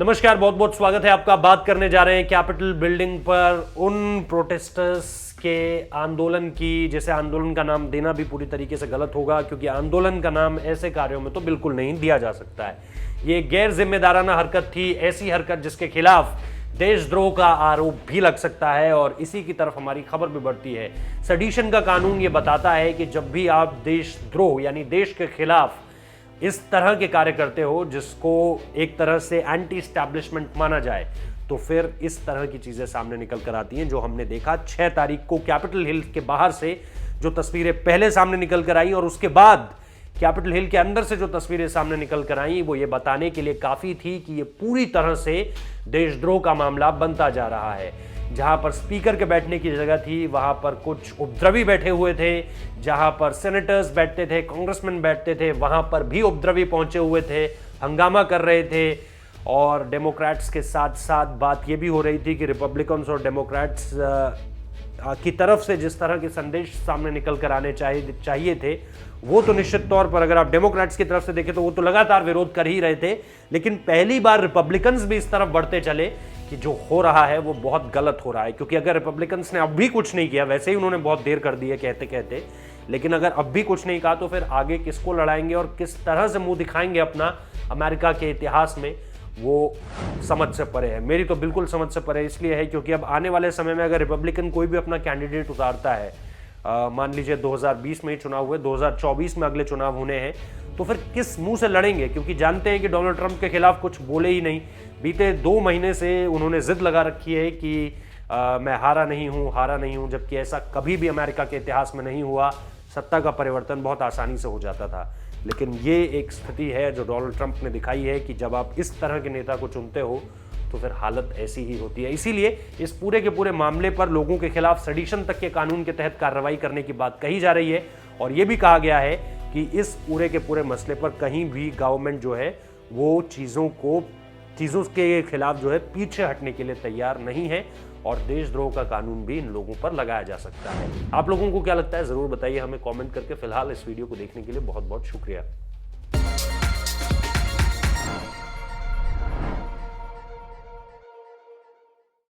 नमस्कार, बहुत बहुत स्वागत है आपका। बात करने जा रहे हैं कैपिटल बिल्डिंग पर उन प्रोटेस्टर्स के आंदोलन की, जैसे आंदोलन का नाम देना भी पूरी तरीके से गलत होगा, क्योंकि आंदोलन का नाम ऐसे कार्यों में तो बिल्कुल नहीं दिया जा सकता है। ये गैर जिम्मेदाराना हरकत थी, ऐसी हरकत जिसके खिलाफ देशद्रोह का आरोप भी लग सकता है। और इसी की तरफ हमारी खबर भी बढ़ती है। सेडिशन का कानून ये बताता है कि जब भी आप देशद्रोह यानी देश के खिलाफ इस तरह के कार्य करते हो जिसको एक तरह से एंटी एस्टैब्लिशमेंट माना जाए, तो फिर इस तरह की चीजें सामने निकल कर आती हैं, जो हमने देखा 6 तारीख को कैपिटल हिल के बाहर से जो तस्वीरें पहले सामने निकल कर आई और उसके बाद कैपिटल हिल के अंदर से जो तस्वीरें सामने निकल कर आई, वो ये बताने के लिए काफी थी कि ये पूरी तरह से देशद्रोह का मामला बनता जा रहा है। जहां पर स्पीकर के बैठने की जगह थी, वहां पर कुछ उपद्रवी बैठे हुए थे। जहां पर सेनेटर्स बैठते थे, कांग्रेसमैन बैठते थे, वहां पर भी उपद्रवी पहुंचे हुए थे, हंगामा कर रहे थे। और डेमोक्रेट्स के साथ साथ बात यह भी हो रही थी कि रिपब्लिकन्स और डेमोक्रेट्स की तरफ से जिस तरह के संदेश सामने निकल कर आने चाहिए थे, वो तो निश्चित तौर पर अगर आप डेमोक्रेट्स की तरफ से देखें तो वो तो लगातार विरोध कर ही रहे थे। लेकिन पहली बार रिपब्लिकन्स भी इस तरफ बढ़ते चले कि जो हो रहा है वो बहुत गलत हो रहा है। क्योंकि अगर रिपब्लिकन्स ने अब भी कुछ नहीं किया, वैसे ही उन्होंने बहुत देर कर दी है कहते कहते, लेकिन अगर अब भी कुछ नहीं कहा तो फिर आगे किसको लड़ाएंगे और किस तरह से मुंह दिखाएंगे अपना अमेरिका के इतिहास में, वो समझ से परे है। मेरी तो बिल्कुल समझ से परे इसलिए है क्योंकि अब आने वाले समय में अगर रिपब्लिकन कोई भी अपना कैंडिडेट उतारता है, मान लीजिए 2020 में ही चुनाव हुए, 2024 में अगले चुनाव होने हैं, तो फिर किस मुंह से लड़ेंगे? क्योंकि जानते हैं कि डोनाल्ड ट्रंप के खिलाफ कुछ बोले ही नहीं। बीते 2 महीने से उन्होंने जिद लगा रखी है कि मैं हारा नहीं हूं, जबकि ऐसा कभी भी अमेरिका के इतिहास में नहीं हुआ। सत्ता का परिवर्तन बहुत आसानी से हो जाता था। लेकिन ये एक स्थिति है जो डोनाल्ड ट्रंप ने दिखाई है कि जब आप इस तरह के नेता को चुनते हो तो फिर हालत ऐसी ही होती है। इसीलिए इस पूरे के पूरे मामले पर लोगों के खिलाफ सेडिशन तक के कानून के तहत कार्रवाई करने की बात कही जा रही है। और यह भी कहा गया है कि इस पूरे के पूरे मसले पर कहीं भी गवर्नमेंट जो है वो चीज़ों के खिलाफ जो है पीछे हटने के लिए तैयार नहीं है और देशद्रोह का कानून भी इन लोगों पर लगाया जा सकता है। आप लोगों को क्या लगता है, जरूर बताइए हमें कमेंट करके। फिलहाल इस वीडियो को देखने के लिए बहुत बहुत शुक्रिया।